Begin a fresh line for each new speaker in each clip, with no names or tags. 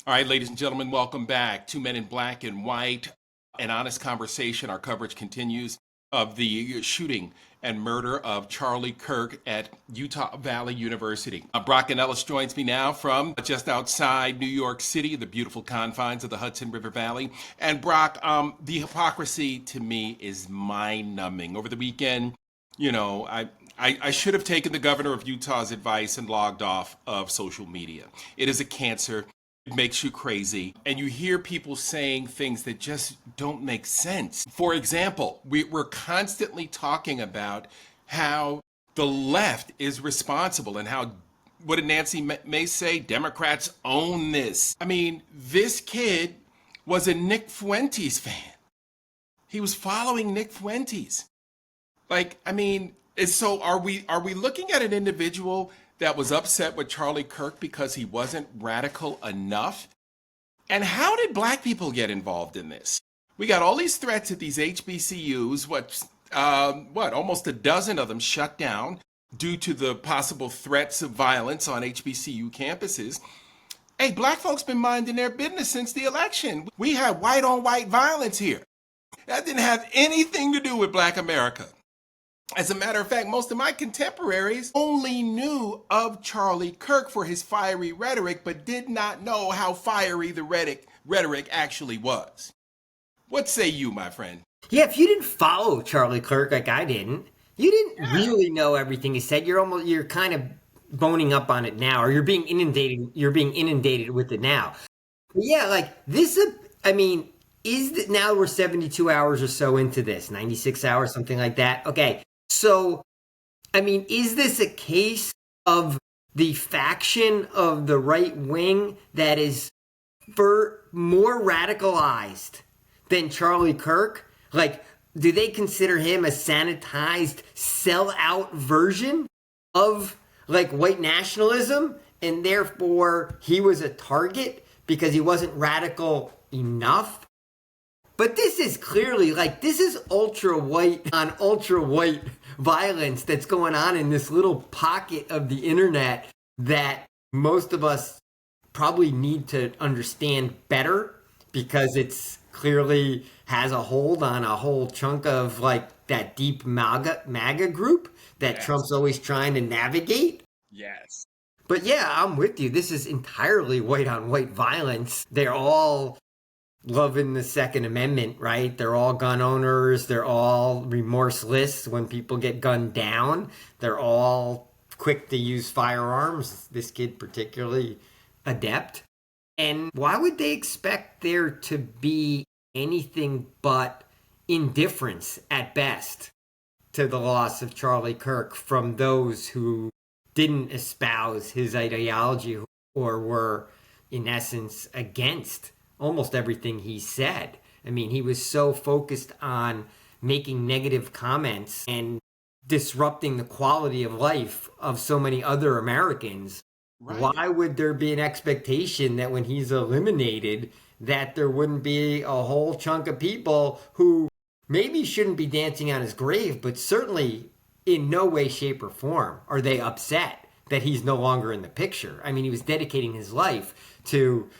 All right, ladies and gentlemen, welcome back. Two Men in Black and White, an honest conversation. Our coverage continues of the shooting and murder of Charlie Kirk at Utah Valley University. Brock Ganeles joins me now from just outside New York City, the beautiful confines of the Hudson River Valley. And Brock, the hypocrisy to me is mind-numbing. Over the weekend, I should have taken the governor of Utah's advice and logged off of social media. It is a cancer. It makes you crazy. And you hear people saying things that just don't make sense. For example, we're constantly talking about how the left is responsible and how, what did Nancy Mace say? Democrats own this. I mean, this kid was a Nick Fuentes fan. He was following Nick Fuentes. So are we looking at an individual that was upset with Charlie Kirk because he wasn't radical enough? And how did black people get involved in this? We got all these threats at these HBCUs, almost a dozen of them shut down due to the possible threats of violence on HBCU campuses. Hey, black folks been minding their business since the election. We had white on white violence here. That didn't have anything to do with black America. As a matter of fact, most of my contemporaries only knew of Charlie Kirk for his fiery rhetoric, but did not know how fiery the rhetoric actually was. What say you, my friend?
Yeah, if you didn't follow Charlie Kirk like I didn't, you didn't really know everything he said. You're kind of boning up on it now, or you're being inundated with it now. But yeah, like this, now we're 72 hours or so into this, 96 hours, something like that. Okay. So, is this a case of the faction of the right wing that is more radicalized than Charlie Kirk? Like, do they consider him a sanitized, sell-out version of, like, white nationalism? And therefore, he was a target because he wasn't radical enough? But this is clearly, this is ultra-white on ultra-white violence that's going on in this little pocket of the internet that most of us probably need to understand better, because it's clearly has a hold on a whole chunk of, that deep MAGA group that Trump's always trying to navigate.
Yes.
But yeah, I'm with you. This is entirely white on white violence. They're all loving the Second Amendment, right? They're all gun owners. They're all remorseless when people get gunned down. They're all quick to use firearms. This kid particularly adept. And why would they expect there to be anything but indifference at best to the loss of Charlie Kirk from those who didn't espouse his ideology or were, in essence, against almost everything he said? He was so focused on making negative comments and disrupting the quality of life of so many other Americans. Right. Why would there be an expectation that when he's eliminated, that there wouldn't be a whole chunk of people who maybe shouldn't be dancing on his grave, but certainly in no way, shape, or form are they upset that he's no longer in the picture? He was dedicating his life to,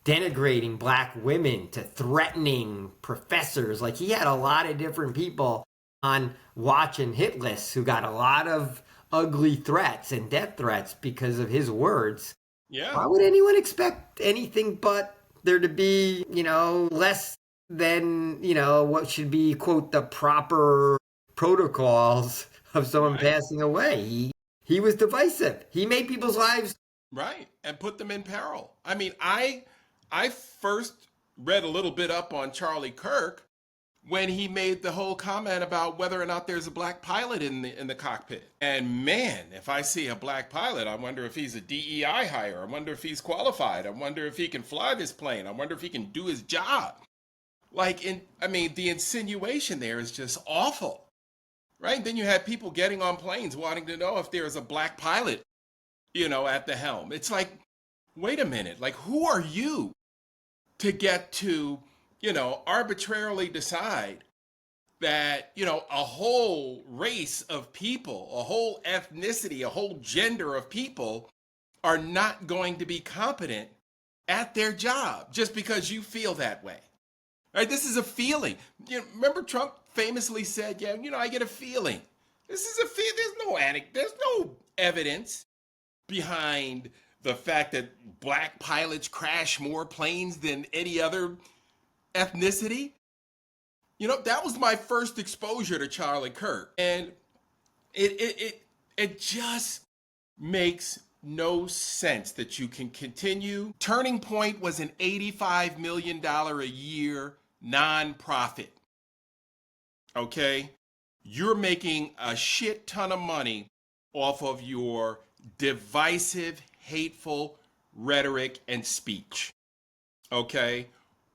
denigrating black women, to threatening professors. Like, he had a lot of different people on watch and hit lists who got a lot of ugly threats and death threats because of his words.
Yeah.
Why would anyone expect anything but there to be, less than, what should be, quote, the proper protocols of someone passing away? He was divisive. He made people's lives
right, and put them in peril. I first read a little bit up on Charlie Kirk when he made the whole comment about whether or not there's a black pilot in the cockpit. And man, if I see a black pilot, I wonder if he's a DEI hire. I wonder if he's qualified. I wonder if he can fly this plane. I wonder if he can do his job. The insinuation there is just awful, right? Then you had people getting on planes wanting to know if there's a black pilot, at the helm. It's like, wait a minute, who are you to get to, arbitrarily decide that, a whole race of people, a whole ethnicity, a whole gender of people are not going to be competent at their job just because you feel that way. Right? This is a feeling. Remember Trump famously said, "Yeah, I get a feeling." This is a feel. There's no evidence behind the fact that black pilots crash more planes than any other ethnicity. That was my first exposure to Charlie Kirk, and it just makes no sense that you can continue. Turning Point was an $85 million a year nonprofit. Okay? You're making a shit ton of money off of your divisive, hateful rhetoric and speech. Okay?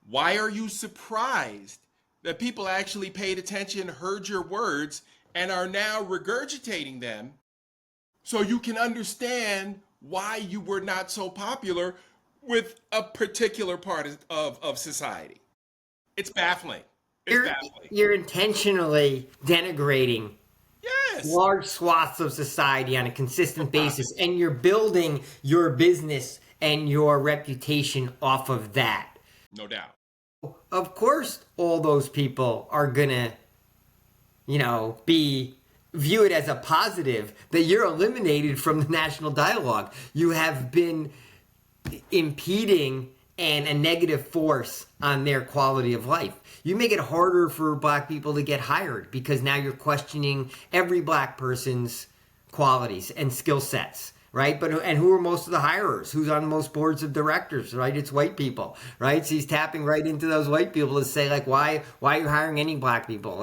Why are you surprised that people actually paid attention, heard your words, and are now regurgitating them so you can understand why you were not so popular with a particular part of society? It's baffling. It's
You're
baffling.
you're intentionally denigrating
Yes.
large swaths of society on a
For
consistent
profit.
basis, and you're building your business and your reputation off of that.
No doubt.
Of course, all those people are gonna, be view it as a positive that you're eliminated from the national dialogue. You have been impeding and a negative force on their quality of life. You make it harder for black people to get hired because now you're questioning every black person's qualities and skill sets, right? And who are most of the hirers? Who's on most boards of directors, right? It's white people, right? So he's tapping right into those white people to say, like, why are you hiring any black people?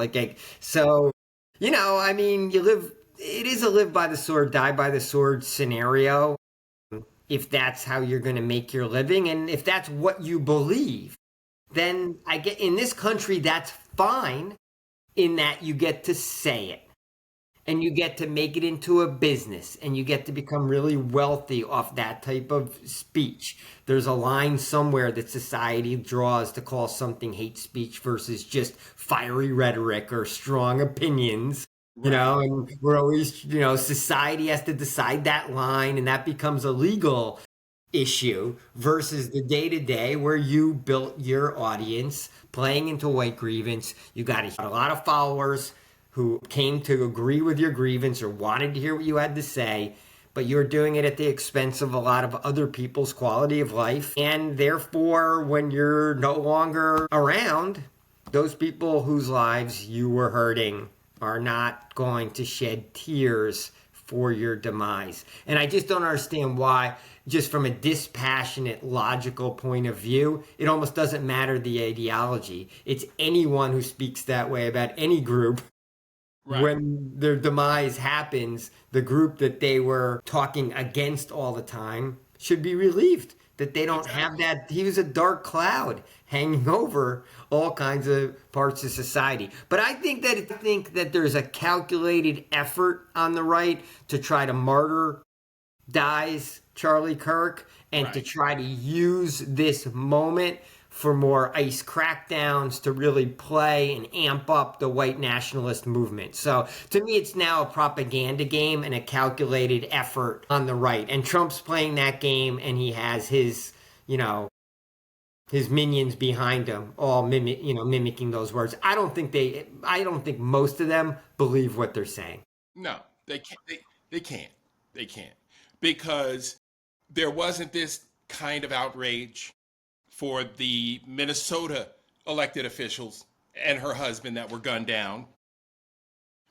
So, it is a live by the sword, die by the sword scenario if that's how you're going to make your living and if that's what you believe. Then I get in this country, that's fine in that you get to say it and you get to make it into a business and you get to become really wealthy off that type of speech. There's a line somewhere that society draws to call something hate speech versus just fiery rhetoric or strong opinions.
Right.
And we're always, society has to decide that line and that becomes a legal issue versus the day to day where you built your audience playing into white grievance. You got a lot of followers who came to agree with your grievance or wanted to hear what you had to say, but you're doing it at the expense of a lot of other people's quality of life. And therefore, when you're no longer around, those people whose lives you were hurting are not going to shed tears for your demise. And I just don't understand why, just from a dispassionate, logical point of view, it almost doesn't matter the ideology. It's anyone who speaks that way about any group.
Right.
When their demise happens, the group that they were talking against all the time should be relieved that they don't have
Exactly.
that. He was a dark cloud hanging over all kinds of parts of society. But I think that there's a calculated effort on the right to try to martyr dies Charlie Kirk and to
Right.
try to use this moment for more ICE crackdowns to really play and amp up the white nationalist movement. So to me, it's now a propaganda game and a calculated effort on the right. And Trump's playing that game and he has his minions behind him all mimicking those words. I don't think most of them believe what they're saying.
No, they can't. They can't. They can't because there wasn't this kind of outrage for the Minnesota elected officials and her husband that were gunned down.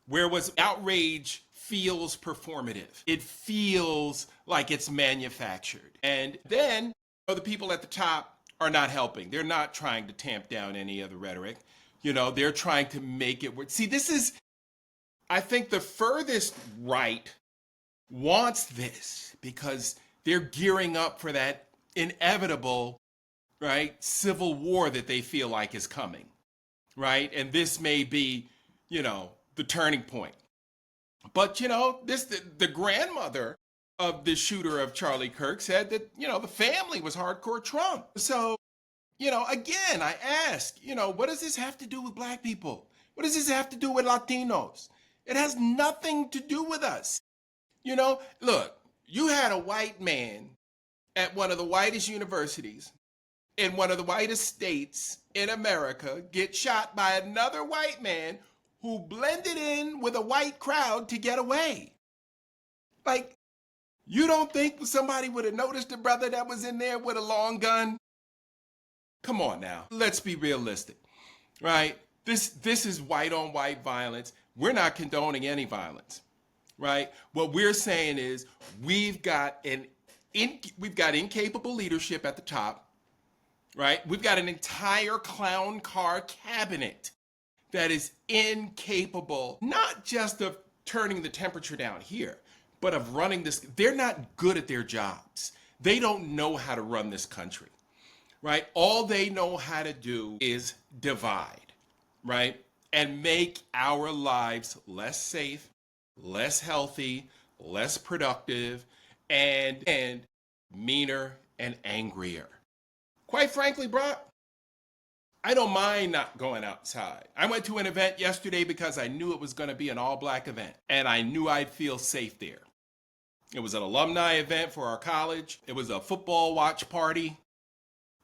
Where was outrage feels performative. It feels like it's manufactured. And then the people at the top are not helping. They're not trying to tamp down any of the rhetoric. They're trying to make it work. See, this is, I think, the furthest right wants this because they're gearing up for that inevitable, right, civil war that they feel like is coming, right? And this may be, the turning point. But the grandmother of the shooter of Charlie Kirk said that the family was hardcore Trump. So again, I ask, what does this have to do with black people? What does this have to do with Latinos? It has nothing to do with us. Look, you had a white man at one of the whitest universities in one of the whitest states in America get shot by another white man who blended in with a white crowd to get away. Like, you don't think somebody would have noticed the brother that was in there with a long gun? Come on now. Let's be realistic, right? This is white on white violence. We're not condoning any violence, right? What we're saying is we've got incapable leadership at the top, right? We've got an entire clown car cabinet that is incapable, not just of turning the temperature down here, but of running this. They're not good at their jobs. They don't know how to run this country, right? All they know how to do is divide, right? And make our lives less safe, less healthy, less productive, and meaner and angrier. Quite frankly, Brock, I don't mind not going outside. I went to an event yesterday because I knew it was going to be an all-black event, and I knew I'd feel safe there. It was an alumni event for our college. It was a football watch party,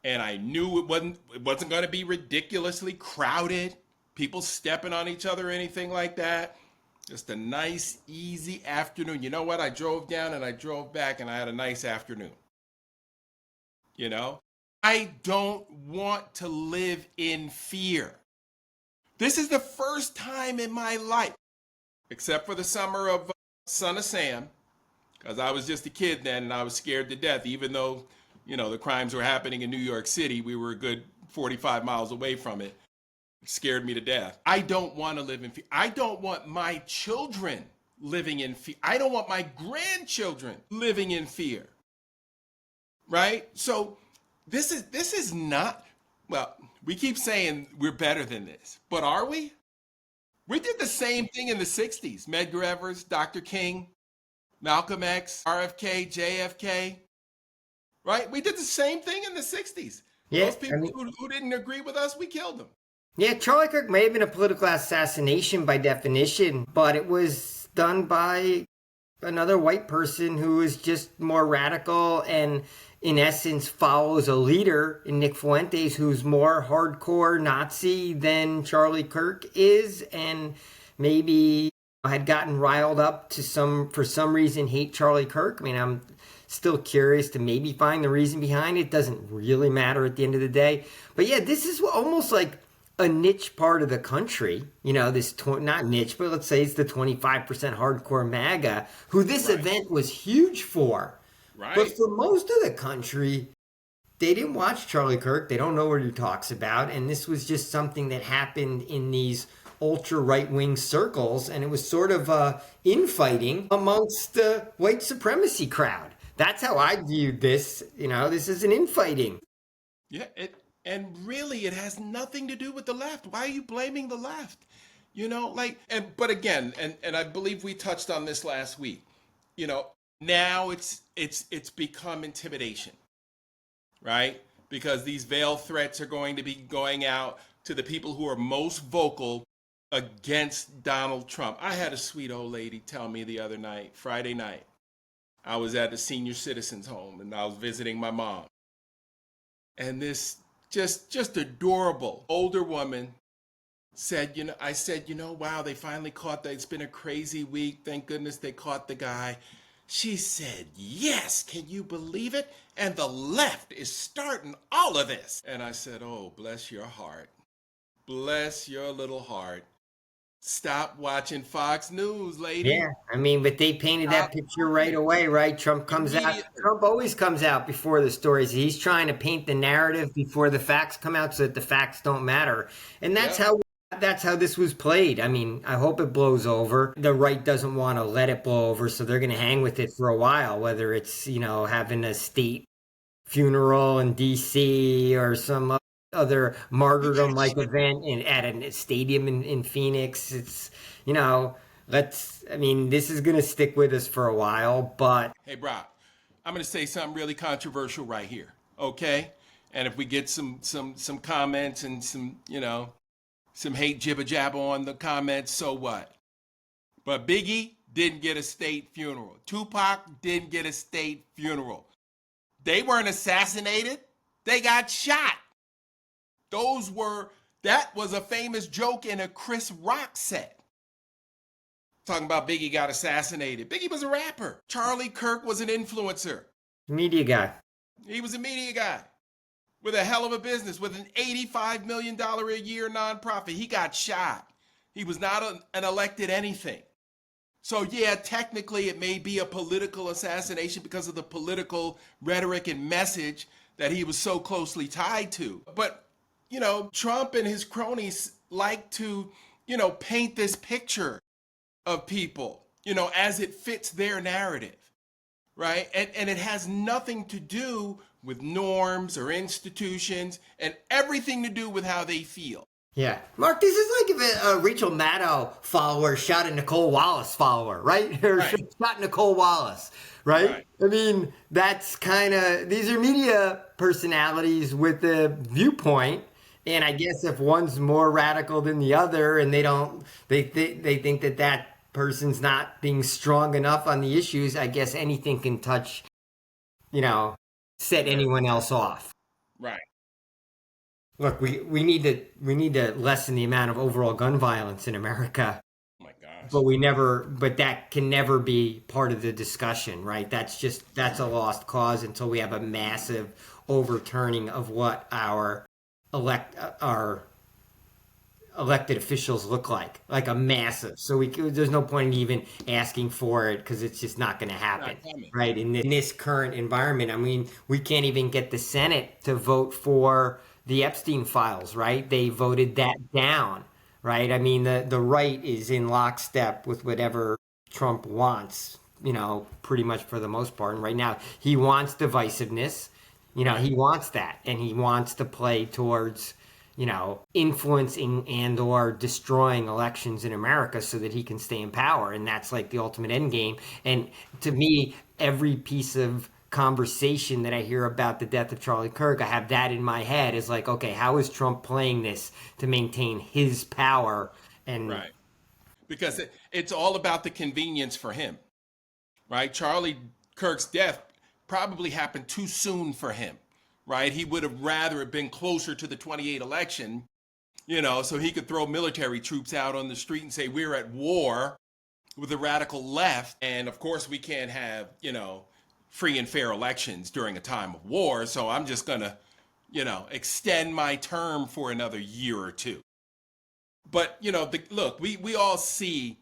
and I knew it wasn't going to be ridiculously crowded, people stepping on each other or anything like that. Just a nice, easy afternoon. You know what? I drove down and I drove back, and I had a nice afternoon. You know? I don't want to live in fear. This is the first time in my life, except for the summer of Son of Sam, because I was just a kid then and I was scared to death. Even though, the crimes were happening in New York City, we were a good 45 miles away from it. It scared me to death. I don't want to live in fear. I don't want my children living in fear. I don't want my grandchildren living in fear. Right? So this is not, well, we keep saying we're better than this, but are we? We did the same thing in the 60s. Medgar Evers, Dr. King, Malcolm X, RFK, JFK, right? We did the same thing in the 60s.
Yeah,
Those people who didn't agree with us, we killed them.
Yeah, Charlie Kirk may have been a political assassination by definition, but it was done by another white person who is just more radical and in essence follows a leader in Nick Fuentes who's more hardcore Nazi than Charlie Kirk is, and maybe had gotten riled up to for some reason hate Charlie Kirk. I mean, I'm still curious to maybe find the reason behind it. Doesn't really matter at the end of the day. But yeah, this is almost like a niche part of the country, this not niche, but let's say it's the 25% hardcore MAGA, who this event was huge for.
Right.
But for most of the country, they didn't watch Charlie Kirk. They don't know what he talks about. And this was just something that happened in these ultra right-wing circles. And it was sort of infighting amongst the white supremacy crowd. That's how I viewed this. This is an infighting.
Yeah, and really, it has nothing to do with the left. Why are you blaming the left? But again, and I believe we touched on this last week. Now it's become intimidation, right? Because these veiled threats are going to be going out to the people who are most vocal against Donald Trump. I had a sweet old lady tell me the other night, Friday night, I was at the senior citizens home and I was visiting my mom. And this just adorable older woman said, I said, wow, they finally caught it's been a crazy week. Thank goodness they caught the guy. She said, yes, can you believe it? And the left is starting all of this. And I said, oh, bless your heart. Bless your little heart. Stop watching Fox News, lady.
Yeah, but they painted that picture right away, right? Trump comes out. Trump always comes out before the stories. He's trying to paint the narrative before the facts come out so that the facts don't matter. And that's how this was played. I hope it blows over. The right doesn't want to let it blow over, so they're going to hang with it for a while, whether it's, having a state funeral in D.C. or some other martyrdom-like event at a stadium in Phoenix. It's, this is going to stick with us for a while, but... Hey,
Brock, I'm going to say something really controversial right here, okay? And if we get some comments and some hate jibber-jabber on the comments, so what? But Biggie didn't get a state funeral. Tupac didn't get a state funeral. They weren't assassinated. They got shot. That was a famous joke in a Chris Rock set. Talking about Biggie got assassinated. Biggie was a rapper. Charlie Kirk was an influencer.
Media guy.
He was a media guy with a hell of a business, with an $85 million a year nonprofit. He got shot. He was not an elected anything. So yeah, technically it may be a political assassination because of the political rhetoric and message that he was so closely tied to. But, Trump and his cronies like to, paint this picture of people, as it fits their narrative, right? And it has nothing to do with norms or institutions and everything to do with how they feel.
Yeah. Mark, this is like if a Rachel Maddow follower shot a Nicole Wallace follower, right? Or
Right.
shot Nicole Wallace, right?
Right.
I mean, that's kind of, these are media personalities with a viewpoint. And I guess if one's more radical than the other and they think that person's not being strong enough on the issues, I guess anything can touch, set anyone else off.
Right.
Look, we need to lessen the amount of overall gun violence in America,
Oh my gosh.
but that can never be part of the discussion, right? That's a lost cause until we have a massive overturning of what our elected officials look like a massive. So there's no point in even asking for it because it's just not going to happen, right? In this current environment, I mean, we can't even get the Senate to vote for the Epstein files, right? They voted that down, right? I mean, the right is in lockstep with whatever Trump wants, pretty much for the most part. And right now, he wants divisiveness. He wants that, and he wants to play towards, influencing and or destroying elections in America so that he can stay in power. And that's like the ultimate end game. And to me, every piece of conversation that I hear about the death of Charlie Kirk, I have that in my head is like, okay, how is Trump playing this to maintain his power? And
Right. Because it's all about the convenience for him, right? Charlie Kirk's death probably happened too soon for him, right? He would have rather have been closer to the 28 election, so he could throw military troops out on the street and say, we're at war with the radical left. And of course, we can't have, free and fair elections during a time of war. So I'm just going to, extend my term for another year or two. But, look, we all see,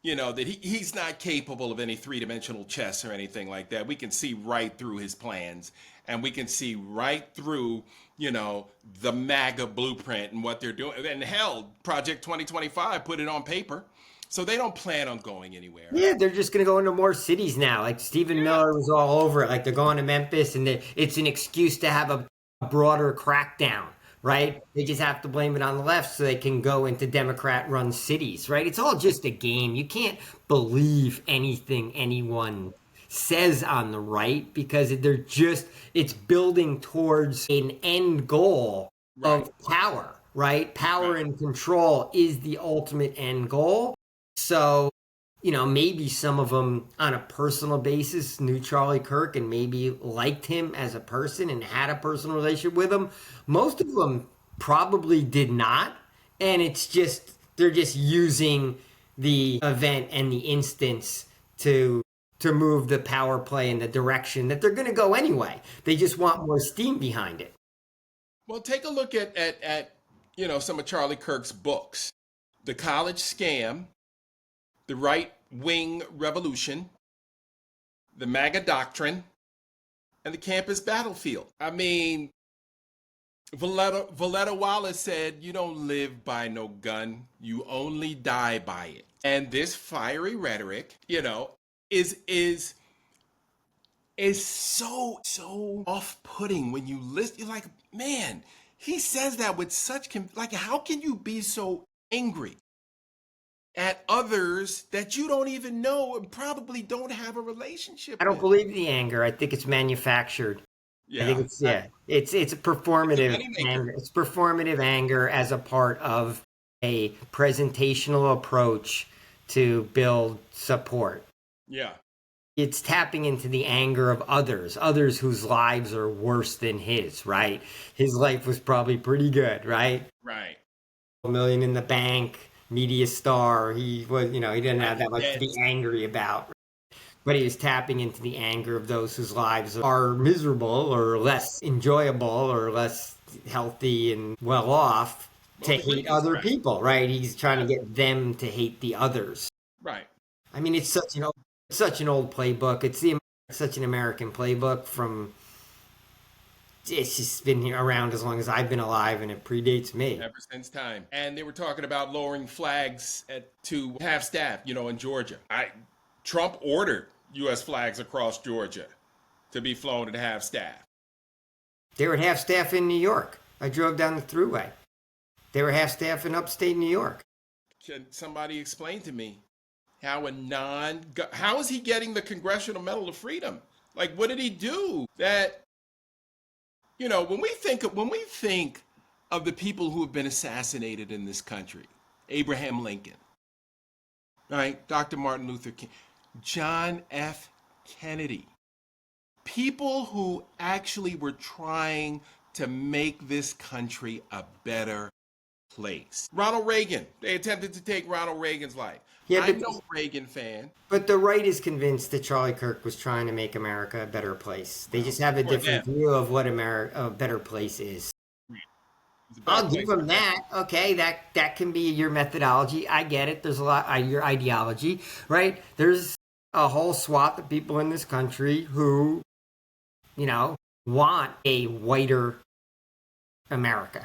that he's not capable of any three-dimensional chess or anything like that. We can see right through his plans, and we can see right through, the MAGA blueprint and what they're doing. And hell, Project 2025 put it on paper. So they don't plan on going anywhere.
Yeah, they're just going to go into more cities now. Like Stephen Miller was all over it. Like they're going to Memphis, and it's an excuse to have a broader crackdown, right? They just have to blame it on the left so they can go into Democrat-run cities, right? It's all just a game. You can't believe anything anyone says on the right because it's building towards an end goal of power, right? Power and control is the ultimate end goal. So, maybe some of them on a personal basis knew Charlie Kirk and maybe liked him as a person and had a personal relationship with him. Most of them probably did not. And they're just using the event and the instance to move the power play in the direction that they're going to go anyway. They just want more steam behind it.
Well, take a look at some of Charlie Kirk's books. The College Scam, The Right-Wing Revolution, The MAGA Doctrine, and The Campus Battlefield. I mean, Valletta Wallace said, you don't live by no gun, you only die by it. And this fiery rhetoric, is so off-putting when you listen. You're like, man, he says that with such, how can you be so angry at others that you don't even know and probably don't have a relationship with?
I don't believe the anger. I think it's manufactured.
Yeah.
I think it's a performative anger. It's performative anger as a part of a presentational approach to build support.
Yeah.
it's tapping into the anger of others whose lives are worse than his, right? His life was probably pretty good, right?
Right.
A million in the bank, media star. He was, he didn't have that much to be angry about. But he was tapping into the anger of those whose lives are miserable or less enjoyable or less healthy and well off to hate other people, right? He's trying to get them to hate the others.
Right.
I mean, it's such an old playbook. Such an American playbook from. It's just been here around as long as I've been alive, and it predates me.
Ever since time. And they were talking about lowering flags to half staff, in Georgia. Trump ordered U.S. flags across Georgia to be flown at half staff.
They were half staff in New York. I drove down the thruway. They were half staff in upstate New York.
Can somebody explain to me how is he getting the Congressional Medal of Freedom? Like, what did he do that, when we think of the people who have been assassinated in this country, Abraham Lincoln, right? Dr. Martin Luther King, John F. Kennedy, people who actually were trying to make this country a better place. Ronald Reagan, they attempted to take Ronald Reagan's life. Yeah, I'm no Reagan fan.
But the right is convinced that Charlie Kirk was trying to make America a better place. They just have a different view of what a better place is. I'll give them that. Okay, that can be your methodology. I get it. There's a lot your ideology, right? There's a whole swath of people in this country who, want a whiter America.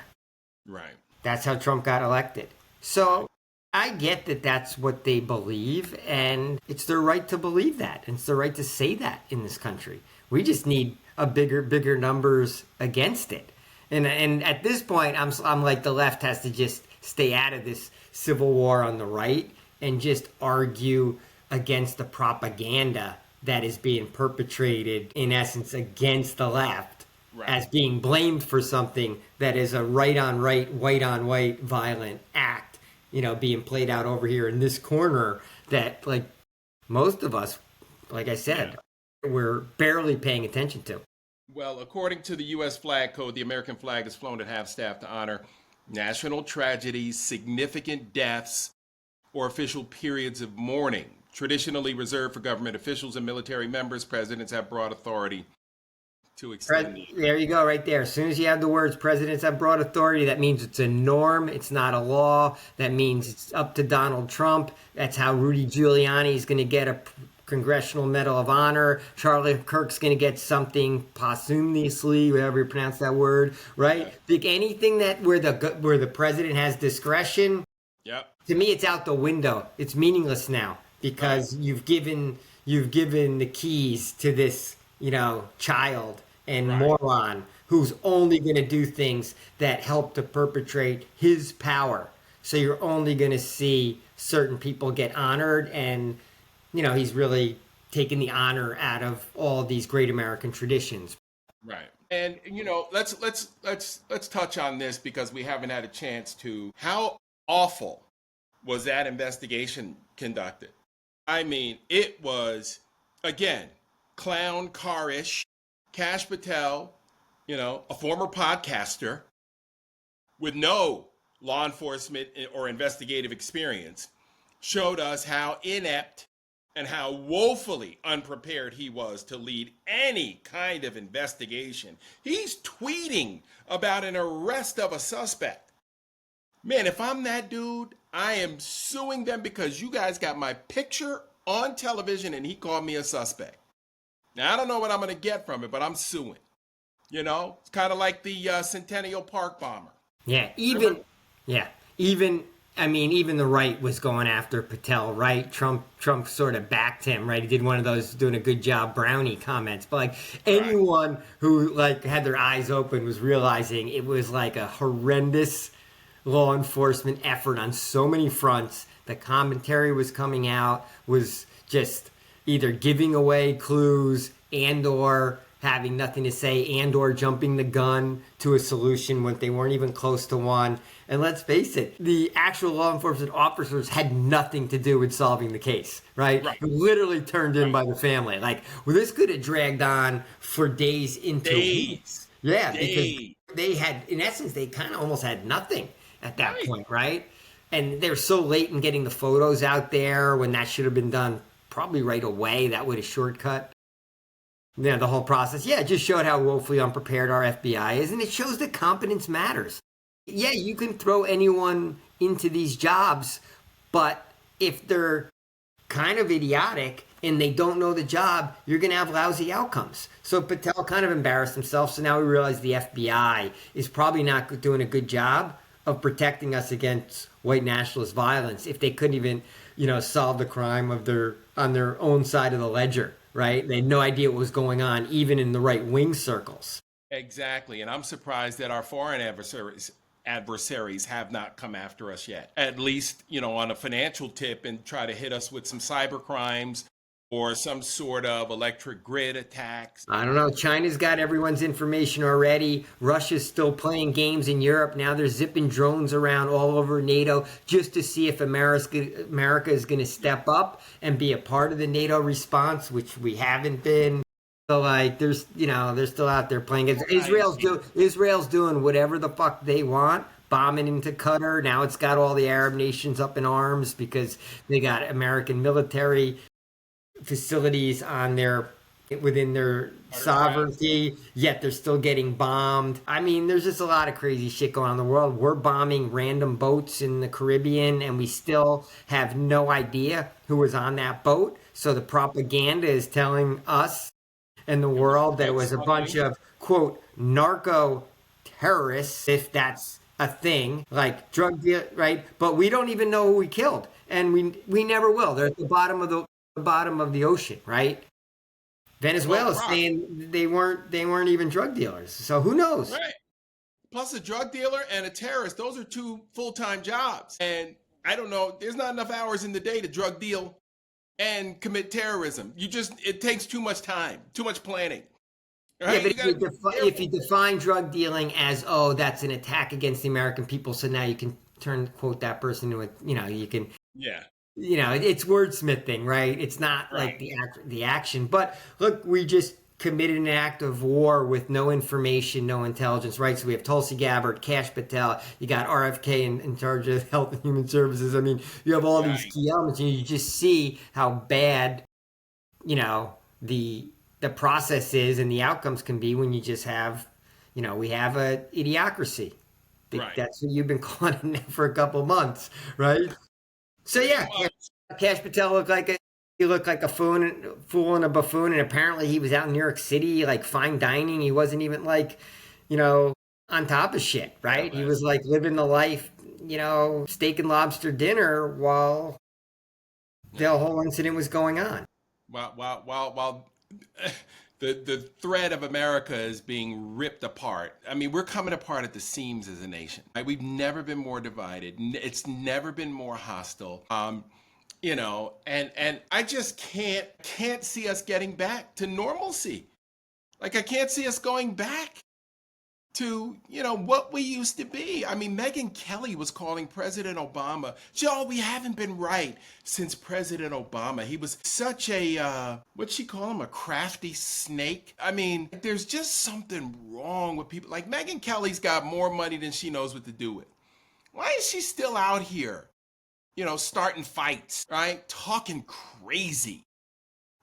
Right.
That's how Trump got elected. So I get that that's what they believe, and it's their right to believe that. And it's their right to say that in this country. We just need a bigger numbers against it. And at this point, I'm like, the left has to just stay out of this civil war on the right and just argue against the propaganda that is being perpetrated, in essence, against the left, right, as being blamed for something that is a right on right, white on white violent act, being played out over here in this corner that, like, most of us, like I said, we're barely paying attention to.
Well, according to the U.S. flag code, the American flag is flown at half staff to honor national tragedies, significant deaths, or official periods of mourning. Traditionally reserved for government officials and military members, presidents have broad authority to extend it.
There you go, right there. As soon as you have the words presidents have broad authority, that means it's a norm. It's not a law. That means it's up to Donald Trump. That's how Rudy Giuliani is going to get a Congressional Medal of Honor. Charlie Kirk's going to get something posthumously, whatever you pronounce that word, right? Like anything that where the president has discretion, to me, it's out the window. It's meaningless now because you've given the keys to this, child and moron who's only going to do things that help to perpetrate his power. So you're only going to see certain people get honored, and he's really taking the honor out of all these great American traditions.
Right. And let's touch on this because we haven't had a chance to. How awful was that investigation conducted? I mean, it was, again, clown car-ish. Kash Patel, a former podcaster with no law enforcement or investigative experience, showed us how inept and how woefully unprepared he was to lead any kind of investigation. He's tweeting about an arrest of a suspect. Man, if I'm that dude, I am suing them because you guys got my picture on television and he called me a suspect. Now, I don't know what I'm going to get from it, but I'm suing. It's kind of like the Centennial Park bomber.
Even the right was going after Patel, right? Trump sort of backed him, right? He did one of those doing a good job brownie comments. But anyone who had their eyes open was realizing it was like a horrendous law enforcement effort on so many fronts. The commentary was coming out, was just either giving away clues and or having nothing to say and or jumping the gun to a solution when they weren't even close to one. And let's face it, the actual law enforcement officers had nothing to do with solving the case, right?
Right.
Literally turned in
Right.
by the family. Like, well, this could have dragged on for days into weeks.
Days.
Yeah, because
Days.
they had, in essence, they kind of almost had nothing at that
Right.
point, right? And they're so late in getting the photos out there when that should have been done probably right away. That would have shortcut the whole process. Yeah, it just showed how woefully unprepared our FBI is, and it shows that competence matters. Yeah, you can throw anyone into these jobs, but if they're kind of idiotic and they don't know the job, you're going to have lousy outcomes. So Patel kind of embarrassed himself. So now we realize the FBI is probably not doing a good job of protecting us against white nationalist violence if they couldn't even, solve the crime on their own side of the ledger, right? They had no idea what was going on, even in the right wing circles.
Exactly. And I'm surprised that our foreign adversaries have not come after us yet. At least, on a financial tip and try to hit us with some cyber crimes or some sort of electric grid attacks.
I don't know. China's got everyone's information already. Russia's still playing games in Europe. Now they're zipping drones around all over NATO just to see if America is going to step up and be a part of the NATO response, which we haven't been. So they're still out there playing. Israel's doing whatever the fuck they want, bombing into Qatar. Now it's got all the Arab nations up in arms because they got American military facilities within their sovereignty, yet they're still getting bombed. I mean, there's just a lot of crazy shit going on in the world. We're bombing random boats in the Caribbean, and we still have no idea who was on that boat. So the propaganda is telling us and the world that it was a bunch of, quote, narco terrorists, if that's a thing, like drug deal, right? But we don't even know who we killed, and we never will. They're at the bottom of the ocean, right? Venezuela's saying they weren't even drug dealers, so who knows?
Right. Plus a drug dealer and a terrorist, those are two full-time jobs. And I don't know, there's not enough hours in the day to drug deal and commit terrorism. It takes too much time, too much planning. Right?
Yeah, but if you define drug dealing as, that's an attack against the American people, so now you can quote that person into you can.
Yeah.
It's wordsmithing, right? It's not like the action. But look, we just committed an act of war with no information, no intelligence, right? So we have Tulsi Gabbard, Kash Patel, you got RFK in charge of Health and Human Services. I mean, you have all these key elements, and you just see how bad, the process is and the outcomes can be when you just have, we have a idiocracy.
Right.
That's what you've been calling it for a couple months, right? So yeah, Kash Patel looked like a fool and a buffoon, and apparently he was out in New York City, like fine dining. He wasn't even on top of shit, right? He was like living the life, steak and lobster dinner while the whole incident was going on.
While the thread of America is being ripped apart. I mean, we're coming apart at the seams as a nation. Right? We've never been more divided. It's never been more hostile. And I just can't see us getting back to normalcy. Like, I can't see us going back to, what we used to be. I mean, Megyn Kelly was calling President Obama, Joe, we haven't been right since President Obama. He was such a, what'd she call him, a crafty snake? I mean, there's just something wrong with people. Like, Megyn Kelly's got more money than she knows what to do with. Why is she still out here, starting fights, right? Talking crazy,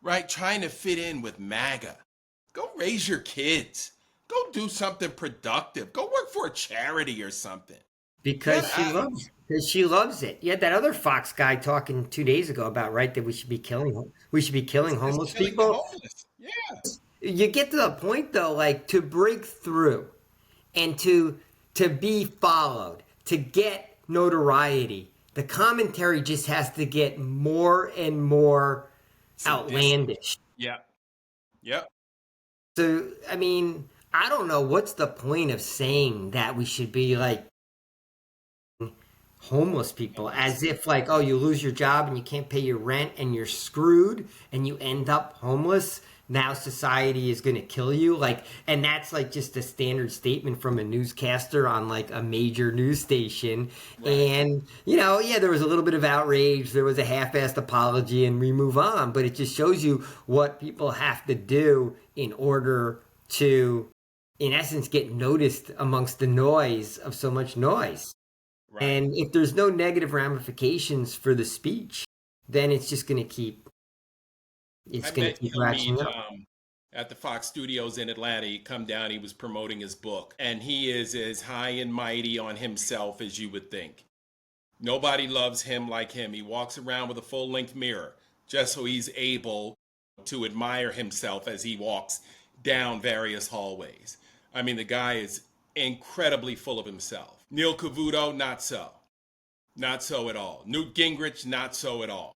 right? Trying to fit in with MAGA. Go raise your kids. Go do something productive. Go work for a charity or something.
Because she loves it. You had that other Fox guy talking 2 days ago about that we should be killing homeless people.
Yeah.
You get to the point though, like to break through and to be followed, to get notoriety. The commentary just has to get more and more outlandish.
Yeah. Yep.
So, I mean, I don't know what's the point of saying that we should be like homeless people, as if you lose your job and you can't pay your rent and you're screwed and you end up homeless. now society is going to kill you. Like, and that's like just a standard statement from a newscaster on like a major news station.
Right.
And, yeah, there was a little bit of outrage. There was a half-assed apology, and we move on. But it just shows you what people have to do in order to, in essence, get noticed amongst the noise of so much noise.
Right.
And if there's no negative ramifications for the speech, then it's just going to keep,
I
it's going to
met
keep
Kilmeade
ratcheting up.
at the Fox Studios in Atlanta. He come down. He was promoting his book, and he is as high and mighty on himself as you would think. Nobody loves him like him. He walks around with a full-length mirror just so he's able to admire himself as he walks down various hallways. I mean, the guy is incredibly full of himself. Neil Cavuto, not so. Not so at all. Newt Gingrich, not so at all.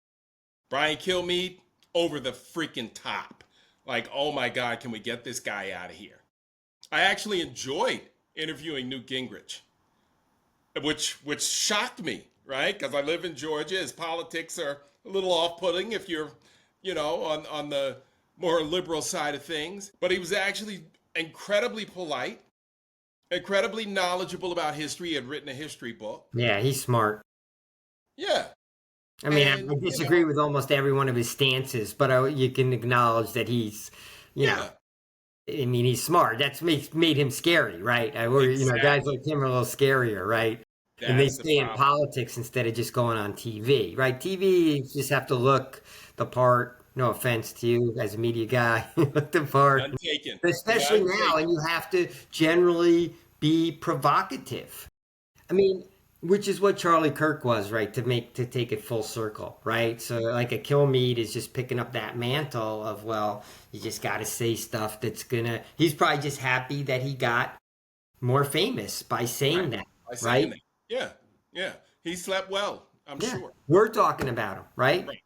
Brian Kilmeade, over the freaking top. Like, oh my God, can we get this guy out of here? I actually enjoyed interviewing Newt Gingrich, which shocked me, right? Because I live in Georgia. His politics are a little off-putting if you're, on the more liberal side of things. But he was actually incredibly polite, incredibly knowledgeable about history. He had written a history book.
Yeah, he's smart.
Yeah.
I mean, I
And,
disagree with almost every one of his stances, but you can acknowledge that he's,
yeah,
I mean, he's smart. That's made him scary, right? Guys
exactly.
like him are a little scarier, right? And they
That's the
stay in
problem.
politics instead of just going on TV, right? TV, you just have to look the part. No offense to you as a media guy, look the part.
None taken.
Especially
None
now,
taken.
and you have to generally be provocative. I mean, which is what Charlie Kirk was, right? To take it full circle, right? So like a Kilmeade is just picking up that mantle of, well, you just got to say stuff that's gonna. He's probably just happy that he got more famous by saying
Right.
that,
By saying
right?
that. Yeah. Yeah. He slept well, I'm
Yeah,
sure.
we're talking about him, right?
Right.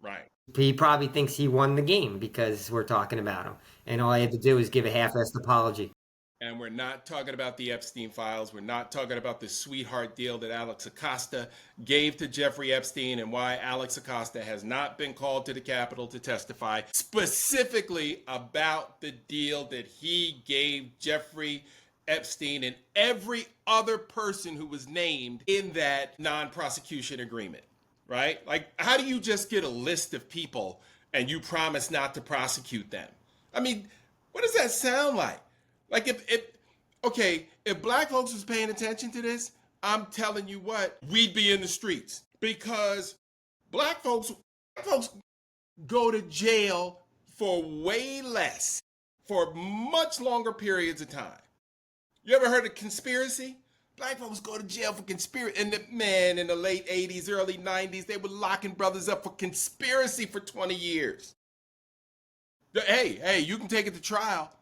Right.
He probably thinks he won the game because we're talking about him, and all I had to do is give a half-assed apology.
And we're not talking about the Epstein files. We're not talking about the sweetheart deal that Alex Acosta gave to Jeffrey Epstein and why Alex Acosta has not been called to the Capitol to testify specifically about the deal that he gave Jeffrey Epstein and every other person who was named in that non-prosecution agreement, right? Like, how do you just get a list of people and you promise not to prosecute them? I mean, what does that sound like? Like if black folks was paying attention to this, I'm telling you what, we'd be in the streets because black folks go to jail for way less, for much longer periods of time. You ever heard of conspiracy? Black folks go to jail for conspiracy. And in the late 80s, early 90s, they were locking brothers up for conspiracy for 20 years. Hey, you can take it to trial.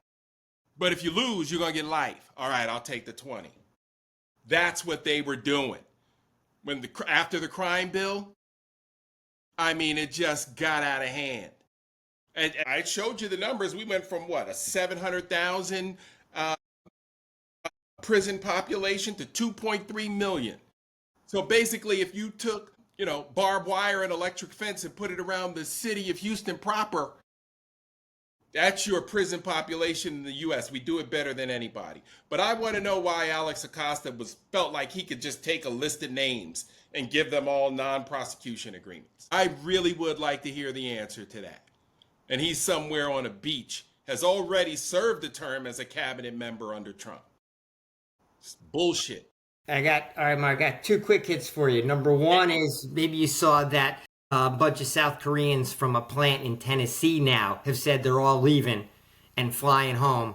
But if you lose, you're going to get life. All right, I'll take the 20. That's what they were doing. After the crime bill, I mean, it just got out of hand. And I showed you the numbers. We went from a 700,000 prison population to 2.3 million. So basically, if you took, barbed wire and electric fence and put it around the city of Houston proper, that's your prison population in the U.S. We do it better than anybody. But I want to know why Alex Acosta felt like he could just take a list of names and give them all non-prosecution agreements. I really would like to hear the answer to that. And he's somewhere on a beach, has already served a term as a cabinet member under Trump. It's bullshit.
All right, Mark, I got two quick hits for you. Number one is maybe you saw that a bunch of South Koreans from a plant in Tennessee now have said they're all leaving and flying home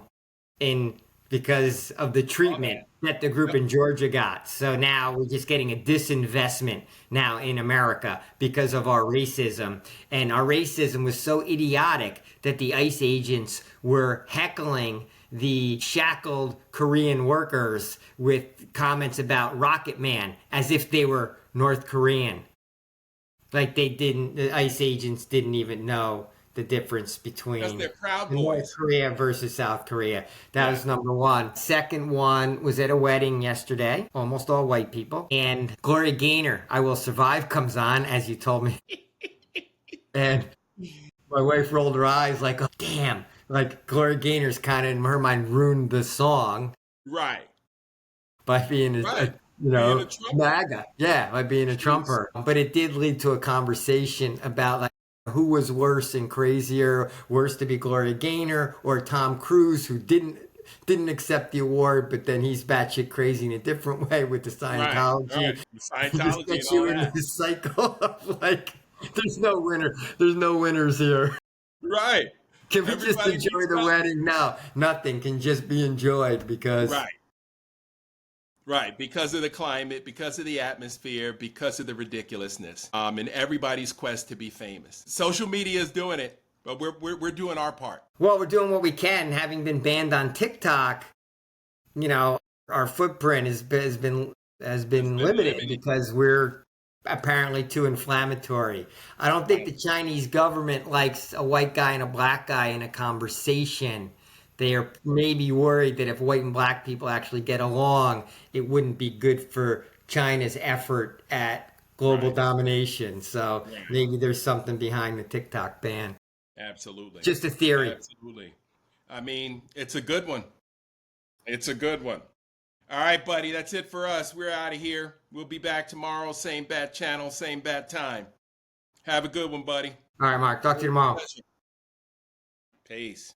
because of the treatment that the group in Georgia got. So now we're just getting a disinvestment now in America because of our racism. And our racism was so idiotic that the ICE agents were heckling the shackled Korean workers with comments about Rocket Man as if they were North Korean. Like the ICE agents didn't even know the difference between
They're Proud
North
Boys.
Korea versus South Korea. That
Yeah.
was number one. Second one was at a wedding yesterday, almost all white people. And Gloria Gaynor, I Will Survive, comes on, as you told me. And My wife rolled her eyes like, oh, damn. Like Gloria Gaynor's kind of in her mind ruined the song
Right.
by being
Right. Being a Trumper.
MAGA. Yeah, by being a
Jeez.
Trumper. But it did lead to a conversation about like who was worse and crazier, worse to be Gloria Gaynor or Tom Cruise, who didn't accept the award, but then he's batshit crazy in a different way with the
Right. Right.
Scientology. It just
Scientology and
gets
all
you into
that.
this cycle of like, there's no winner. There's no winners here.
Right.
Can we just
Everybody
enjoy
keeps
the
coming.
wedding? No, nothing can just be enjoyed because
Right. Right, because of the climate, because of the atmosphere, because of the ridiculousness, and everybody's quest to be famous. Social media is doing it, but we're doing our part.
well, we're doing what we can. Having been banned on TikTok, you know, our footprint has
It's
been
been
limited
limited.
because we're apparently too inflammatory. I don't think the
Right.
Chinese government likes a white guy and a black guy in a conversation. They are maybe worried that if white and black people actually get along, it wouldn't be good for China's effort at global
Right.
domination. So
Right.
maybe there's something behind the TikTok ban.
Absolutely.
Just a theory.
Absolutely. I mean, it's a good one. It's a good one. All right, buddy. That's it for us. We're out of here. We'll be back tomorrow. Same bat channel, same bat time. Have a good one, buddy.
All right, Mark. Talk to you tomorrow.
Pleasure. Peace.